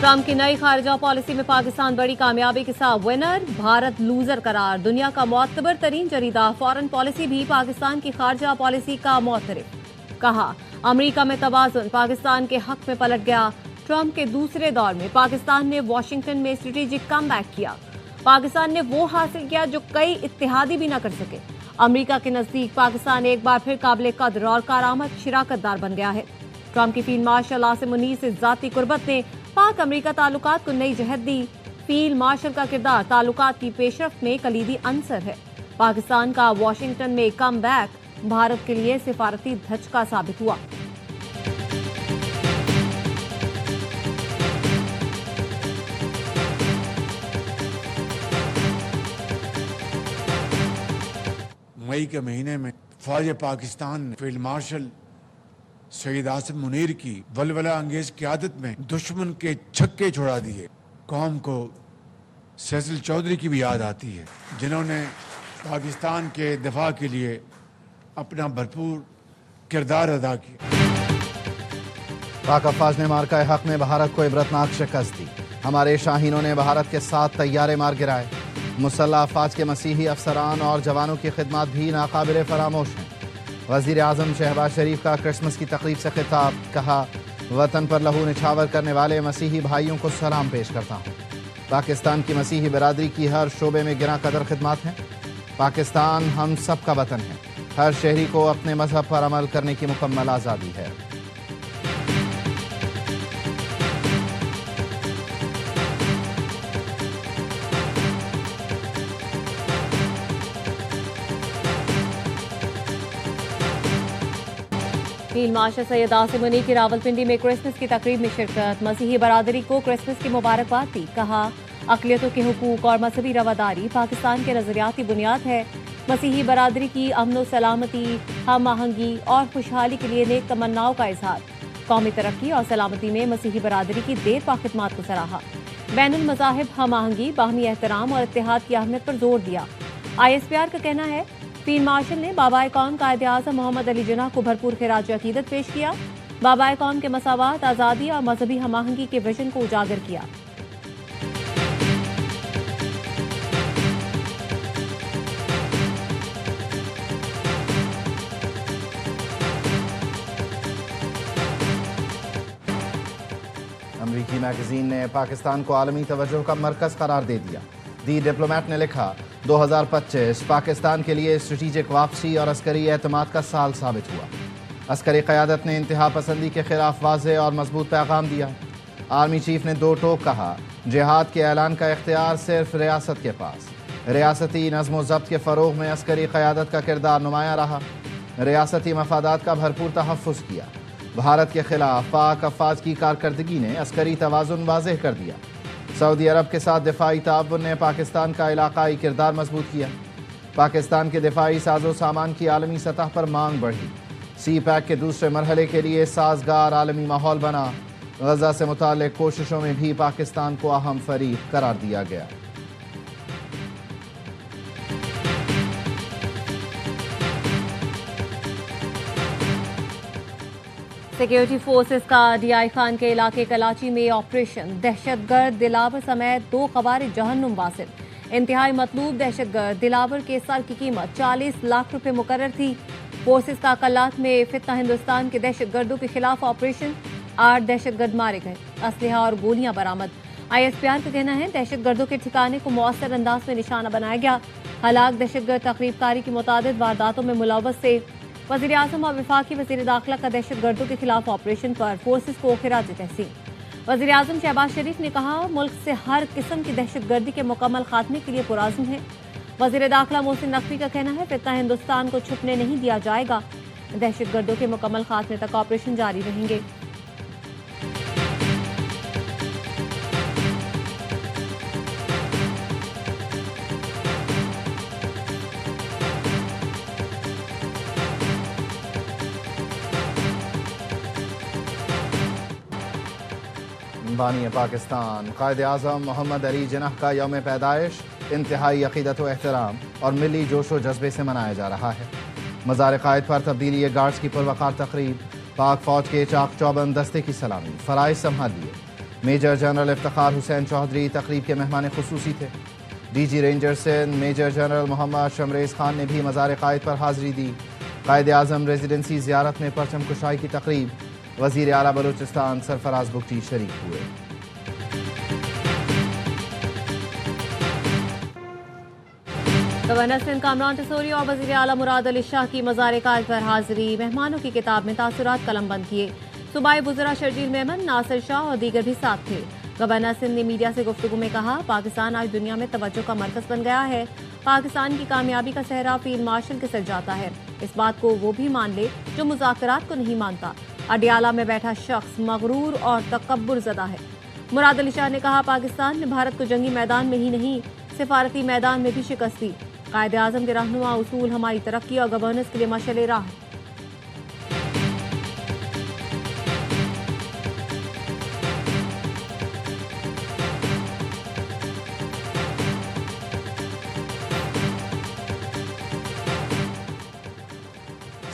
Trump की नई खारजा policy में पाकिस्तान बड़ी कामयाबी के साथ विनर, भारत लूजर करार। दुनिया का मोतबर तरीन जरीदा फॉरेन पॉलिसी भी पाकिस्तान की खारजा पॉलिसी का मोतरफ। कहा, अमरीका में तवाज़ुन पाकिस्तान के हक में पलट गया। ट्रंप के दूसरे दौर में पाकिस्तान ने वाशिंगटन में स्ट्रेटेजिक कमबैक किया। पाकिस्तान ने वो हासिल किया जो कई इत्तेहादी भी न कर सके। अमरीका के नजदीक पाकिस्तान एक बार फिर काबिल कदर और कारामद शिराकतदार बन गया है। ट्रंप की फील्ड मार्शल आसिम मुनीर से जाती कुर्बत ने पाक अमरीका ताल्लुकात को नई जहत दी। फील्ड मार्शल का किरदार ताल्लुकात की पेशरफ्त में कलीदी अंसर है। पाकिस्तान का वाशिंगटन में कम बैक भारत के लिए सिफारती धचका साबित हुआ। मई के महीने में फौज पाकिस्तान ने फील्ड मार्शल सईद आसिम मुनीर की वलवला अंगेज क़यादत में दुश्मन के छक्के छुड़ा दिए। कौम को सैसिल चौधरी की भी याद आती है, जिन्होंने पाकिस्तान के दिफा के लिए अपना भरपूर किरदार अदा किया। पाक अफवाज ने मार्का हक में भारत को इबरतनाक शिकस्त दी। हमारे शाहीनों ने भारत के 7 तैयारे मार गिराए। मुसल्लह अफवाज के मसीही अफसरान और जवानों की खिदमत भी नाकाबिल फरामोश हैं। वज़ीर आज़म शहबाज शरीफ का क्रिसमस की तकरीब से खिताब। कहा, वतन पर लहू निछावर करने वाले मसीही भाइयों को सलाम पेश करता हूँ। पाकिस्तान की मसीही बरादरी की हर शोबे में गिरा कदर खिदमत हैं। पाकिस्तान हम सब का वतन है। हर शहरी को अपने मजहब पर अमल करने की मुकम्मल आज़ादी है। फील्ड मार्शल सैयद आसिम मुनीर की रावलपिंडी में क्रिसमस की तकरीब में शिरकत। मसीही बरादरी को क्रिसमस की मुबारकबाद दी। कहा, अक़लियतों के हुकूक और मजहबी रवादारी पाकिस्तान के नजरियाती बुनियाद है। मसीही बरादरी की अमन सलामती, हम आहंगी और खुशहाली के लिए नेक तमन्नाओं का इजहार। कौमी तरक्की और सलामती में मसीही बरादरी की देर पा खिदमात को सराहा। बैनुल मज़ाहिब हम आहंगी, बाहमी एहतराम और इत्तेहाद की अहमियत पर जोर दिया। ISPR का कहना है, फील्ड मार्शल ने बाबाए कौम कायदे आज़म मोहम्मद अली जिन्ना को भरपूर खिराज अकीदत पेश किया। बाबाए कौम के मसावात, आज़ादी और मजहबी हमाहंगी के विजन को उजागर किया। अमरीकी मैगजीन ने पाकिस्तान को आलमी तवज्जो का मरकज़ करार दे दिया। दी डिप्लोमेट ने लिखा, 2025 पाकिस्तान के लिए स्ट्रेटेजिक वापसी और अस्करी एतमाद का साल साबित हुआ। अस्करी क़यादत ने इंतहा पसंदी के खिलाफ वाज़ेह और मजबूत पैगाम दिया। आर्मी चीफ ने 2 टोक कहा, जिहाद के ऐलान का इख्तियार सिर्फ रियासत के पास। रियासती नज़्म व ज़ब्त के फ़रोग़ में अस्करी क़यादत का किरदार नुमायाँ रहा। रियासती मफादात का भरपूर तहफ़्फ़ुज़ किया। भारत के खिलाफ पाक अफवाज की कारकर्दगी ने अस्करी तवाज़ुन वाज़ेह कर दिया। सऊदी अरब के साथ दिफाई ताउन ने पाकिस्तान का इलाकाई किरदार मजबूत किया। पाकिस्तान के दिफाई साजो सामान की आलमी सतह पर मांग बढ़ी। CPAC के दूसरे मरहले के लिए साजगार आलमी माहौल बना। गजा से मुताल्लिक़ कोशिशों में भी पाकिस्तान को अहम फरीक करार दिया गया। सिक्योरिटी फोर्सेस का DI खान के इलाके कराची में ऑपरेशन। दहशतगर्द दिलावर समेत 2 ख़वारिज जहन्नुम वासिल। इंतहाई मतलूब दहशतगर्द दिलावर के सर की कीमत 40 लाख रुपए मुकर्रर थी। फोर्सेस का कल्लात में फितना हिंदुस्तान के दहशतगर्दों के खिलाफ ऑपरेशन। 8 दहशतगर्द मारे गए, असलहा और गोलियां बरामद। ISPR का कहना है, दहशतगर्दों के ठिकाने को मौसर अंदाज में निशाना बनाया गया। हलाक दहशतगर्द तकरीबकारी की मुतादिद वारदातों में मुलव्वस थे। वज़ीर आज़म और वफाकी वज़ीर दाखिला का दहशतगर्दों के खिलाफ ऑपरेशन पर फोर्सेस को खिराज तहसीन। वज़ीर आज़म शहबाज शरीफ ने कहा, मुल्क से हर किस्म की दहशतगर्दी के मुकम्मल खात्मे के लिए पुराज़्म है। वज़ीर दाखिला मोहसिन नकवी का कहना है, फितना हिंदुस्तान को छुपने नहीं दिया जाएगा। दहशतगर्दों के मुकम्मल खात्मे तक ऑपरेशन जारी रहेंगे। बानी पाकिस्तान कायदे आज़म मोहम्मद अली जिन्ना का यौम पैदाइश इंतहाई अक़ीदत व एहतराम और मिली जोश व जज्बे से मनाया जा रहा है। मज़ार क़ायद पर तब्दीली गार्ड्स की पुरवकार तकरीब। पाक फ़ौज के चाक चौबंद दस्ते की सलामी, फ़राइज़ संभाल लिए। मेजर जनरल इफ्तिखार हुसैन चौधरी तकरीब के मेहमान खुसूसी थे। DG ranger Sindh major general Mohammad Shamrez Khan ने भी मज़ार कायद पर हाज़िरी दी। कायद आज़म रेजिडेंसी ज़ियारत में परचम कुशाई की तकरीब, वज़ीर आला बलूचिस्तान सरफराज बुगटी शरीक हुए। गवर्नर सिंध कामरान टिसोरी और वज़ीर आला मुराद अली शाह की मज़ार कायद पर हाज़िरी, मेहमानों की किताब में तासुरात कलमबंद किए। सूबाई वज़रा शर्जील मेमन, नासिर शाह और दीगर भी साथ थे। गवर्नर सिंध ने मीडिया से गुफ्तगू में कहा, पाकिस्तान आज दुनिया में तवज्जो का मरकज़ बन गया है। पाकिस्तान की कामयाबी का सेहरा फील्ड मार्शल के सर जाता है। इस बात को वो भी मान ले जो मुज़ाकरात को नहीं मानता। अडियाला में बैठा शख्स मगरूर और तकब्बुर ज़दा है। मुराद अली शाह ने कहा, पाकिस्तान ने भारत को जंगी मैदान में ही नहीं, सिफारती मैदान में भी शिकस्त दी। कायदे आज़म के रहनुमा उसूल हमारी तरक्की और गवर्नेंस के लिए मशअल राह है।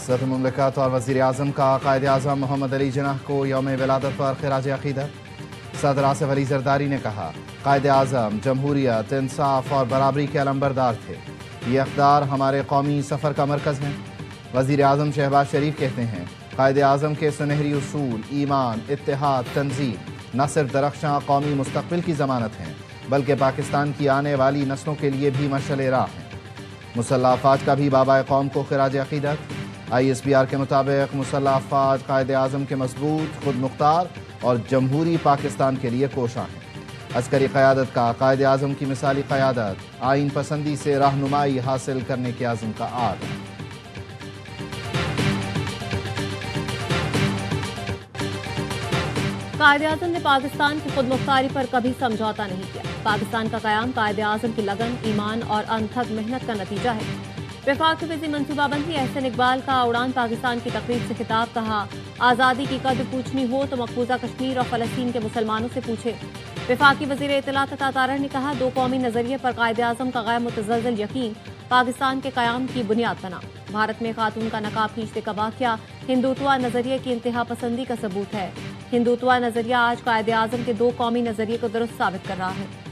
सदर मुमलिकत और वज़ीर आज़म का कायदे आज़म मोहम्मद अली जिन्नाह को यौम विलादत पर खिराज अक़ीदत। सदर आसिफ अली ज़रदारी ने कहा, कायदे आज़म जमहूरियत, इंसाफ और बराबरी के अलंबरदार थे। ये अक़दार हमारे कौमी सफ़र का मरकज़ हैं। वज़ीर आज़म शहबाज शरीफ कहते हैं, कायदे आज़म के सुनहरी उसूल ईमान, इत्तेहाद, तंज़ीम न सिर्फ दरख्शां कौमी मुस्तक़बिल की ज़मानत हैं, बल्कि पाकिस्तान की आने वाली नस्लों के लिए भी मशअल राह हैं। मुसल्लह अफ़वाज का भी बाबा कौम को खिराज अक़ीदत। ISPR के मुताबिक मुसल्लह अफ़वाज कायदे आज़म के मजबूत, खुद मुख्तार और जमहूरी पाकिस्तान के लिए कोशां हैं। अस्करी क़यादत का कायदे आज़म की मिसाली क़यादत, आइन पसंदी से रहनुमाई हासिल करने के आज़म का आद। कायदे आज़म ने पाकिस्तान की खुद मुख्तारी पर कभी समझौता नहीं किया। पाकिस्तान का क़याम कायदे आज़म की लगन, ईमान और अनथक मेहनत का नतीजा है। वफाक वज़ीर मनसूबाबंदी एहसन इकबाल का उड़ान पाकिस्तान की तकरीब से खिताब, कहा, आज़ादी की कद्र पूछनी हो तो मकबूजा कश्मीर और फ़लस्तीन के मुसलमानों से पूछे। वफाकी वज़ीर इत्तलात अता तारर ने कहा, दो कौमी नज़रिए पर कायदे आज़म का गैर मुतज़लज़ल यकीन पाकिस्तान के क़याम की बुनियाद बना। भारत में खातून का नकाब खींचने का वाक़या हिंदुत्वा नज़रिए की इंतहा पसंदी का सबूत है। हिंदुत्वा नज़रिया आज कायदे आज़म के दो कौमी नज़रिए को दुरुस्त साबित कर रहा है।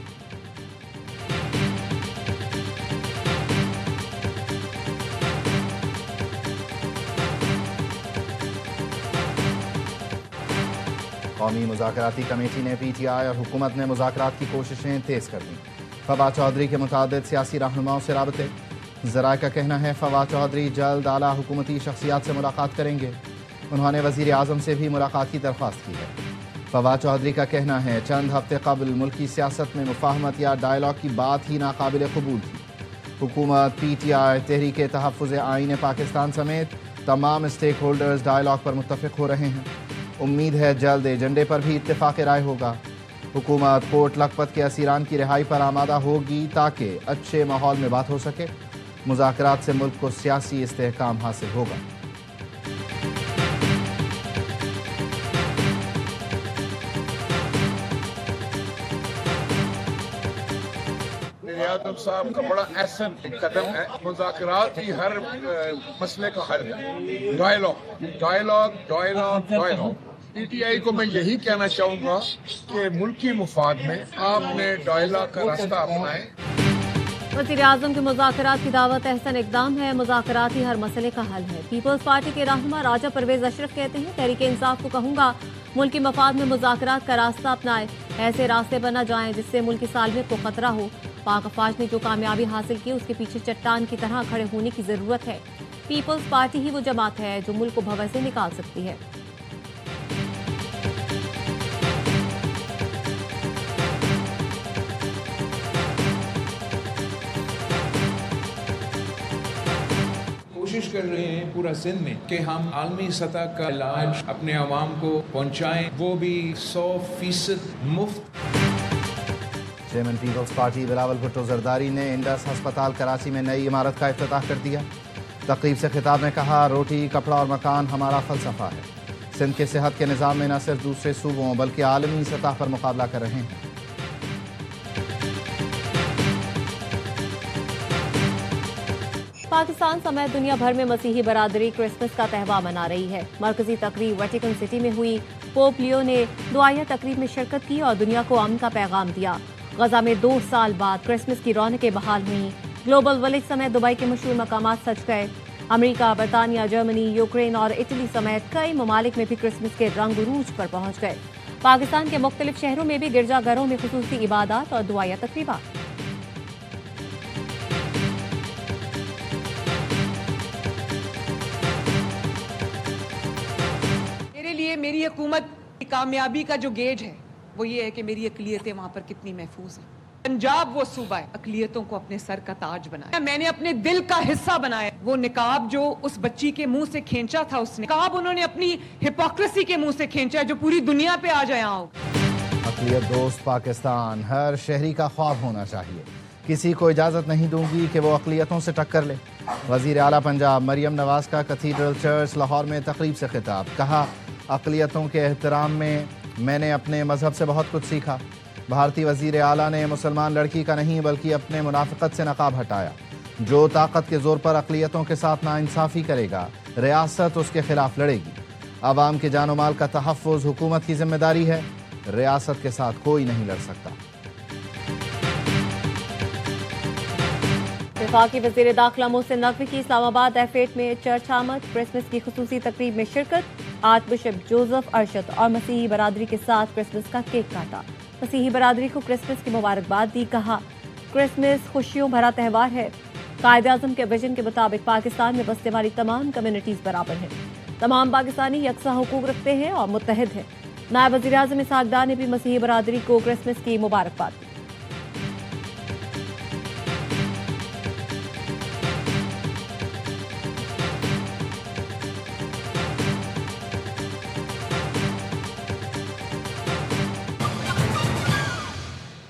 कौमी मुज़ाकराती कमेटी ने PTI और हुकूमत ने मुज़ाकरात की कोशिशें तेज़ कर दी। फवाद चौधरी के मुताबिक सियासी रहनुमाओं से राबते। ज़राए का कहना है, फवाद चौधरी जल्द आला हुकूमती शख्सियात से मुलाकात करेंगे। उन्होंने वज़ीर आज़म से भी मुलाकात की दरख्वास्त की है। फवाद चौधरी का कहना है, चंद हफ्ते कबल मुल्की सियासत में मुफाहमत या डायलॉग की बात ही नाकाबिल कबूल थी। हुकूमत, PTI, तहरीक तहफ़्फ़ुज़ आईन पाकिस्तान समेत तमाम स्टेक होल्डर्स डायलॉग पर मुत्तफ़िक़ हो रहे हैं। उम्मीद है जल्द एजेंडे पर भी इत्तेफ़ाक़ राय होगा। हुकूमत कोट लखपत के असीरान की रिहाई पर आमादा होगी ताकि अच्छे माहौल में बात हो सके। मुज़ाकरात से मुल्क को सियासी इस्तेहकाम हासिल होगा। आज़म साहब का बड़ा अहसन कदम है। मुज़ाकरात ही हर मसले का हल है। डायलॉग। PTI को मैं यही कहना चाहूँगा कि मुल्की मुफाद में आपने डायलॉग का रास्ता अपनाएं। वज़ीर आज़म के मुज़ाकरात की दावत अहसन इक़दाम है। मुज़ाकरात ही हर मसले का हल है। पीपल्स पार्टी के रहनुमा राजा परवेज़ अशरफ कहते हैं, तहरीक इंसाफ को कहूँगा मुल्की मफाद में मुज़ाकरात का रास्ता अपनाए। ऐसे रास्ते पर न जाएं जिससे मुल्क की सालमियत को खतरा हो। पाक अफवाज ने जो कामयाबी हासिल की उसके पीछे चट्टान की तरह खड़े होने की ज़रूरत है। पीपल्स पार्टी ही वो जमात है जो मुल्क को भंवर से निकाल सकती है। कोशिश कर रहे हैं पूरा सिंध में कि हम आलमी सतह का इलाज अपने आवाम को पहुंचाएं, वो भी 100% मुफ्त। Chairman peoples party Bilawal Bhutto Zardari ने इंडस अस्पताल कराची में नई इमारत का इफ्तिताह कर दिया। तकरीब से खिताब में कहा, रोटी, कपड़ा और मकान हमारा फलसफा है। सिंध के सेहत के निज़ाम में न सिर्फ दूसरे सूबों बल्कि आलमी सतह पर मुकाबला कर रहे हैं। पाकिस्तान समेत दुनिया भर में मसीही बरादरी क्रिसमस का त्यौहार मना रही है। मरकजी तकरीब वेटिकन सिटी में हुई। पोप लियो ने दुआया तकरीब में शिरकत की और दुनिया को अमन का पैगाम दिया। गजा में 2 साल बाद क्रिसमस की रौनकें बहाल हुई। ग्लोबल विलेज समेत दुबई के मशहूर मकामात सज गए। अमेरिका, बरतानिया, जर्मनी, यूक्रेन और इटली समेत कई ममालिक में भी क्रिसमस के रंग उरूज पर पहुंच गए। पाकिस्तान के मुख्तलिफ शहरों में भी गिरजाघरों में खुसूसी इबादत और दुआया तकरीबात। मेरी हुकूमत की कामयाबी का जो गेज है वो ये है कि मेरी अक़लियतें वहाँ पर कितनी महफूज हैं। पंजाब वो सूबा है अक़लियतों को अपने सर का ताज बनाया। मैंने अपने दिल का हिस्सा बनाया। वो निकाब जो उस बच्ची के मुंह से खींचा था, उस निकाब उन्होंने अपनी हिपोक्रेसी के मुंह से खींचा है जो पूरी दुनिया पे आज आया हो। अक़लियत दोस्त पाकिस्तान हर शहरी का ख्वाब होना चाहिए। किसी को इजाज़त नहीं दूंगी कि वो अक़लियतों से टक्कर ले। वज़ीर आला पंजाब मरियम नवाज़ का कैथीड्रल चर्च लाहौर में तकरीब से खिताब। कहा, अक़लियतों के एहतराम में मैंने अपने मज़हब से बहुत कुछ सीखा। भारतीय वज़ीर आला ने मुसलमान लड़की का नहीं बल्कि अपने मुनाफ़िक़त से नकाब हटाया। जो ताकत के ज़ोर पर अक़लियतों के साथ नाइंसाफ़ी करेगा, रियासत उसके ख़िलाफ़ लड़ेगी। आवाम के जान माल का तहफ़्फ़ुज़ हुकूमत की ज़िम्मेदारी है। रियासत के साथ कोई नहीं लड़ सकता। वफाकी वज़ीर दाखिला मोहसिन नकवी की इस्लामाबाद F8 में चर्च आमद। क्रिसमस की खुसूसी तकरीब में शिरकत। आर्चबिशप जोसेफ अरशद और मसीही बरादरी के साथ क्रिसमस का केक काटा। मसीही बरादरी को क्रिसमस की मुबारकबाद दी। कहा, क्रिसमस खुशियों भरा त्यौहार है। कायद-ए-आज़म के विजन के मुताबिक पाकिस्तान में बसने वाली तमाम कम्युनिटीज़ बराबर हैं। तमाम पाकिस्तानी यकसा हुकूक रखते हैं और मुत्तहिद हैं। नायब वज़ीर-ए-आज़म इसहाक़ डार ने भी मसीही बरादरी को क्रिसमस की मुबारकबाद दी।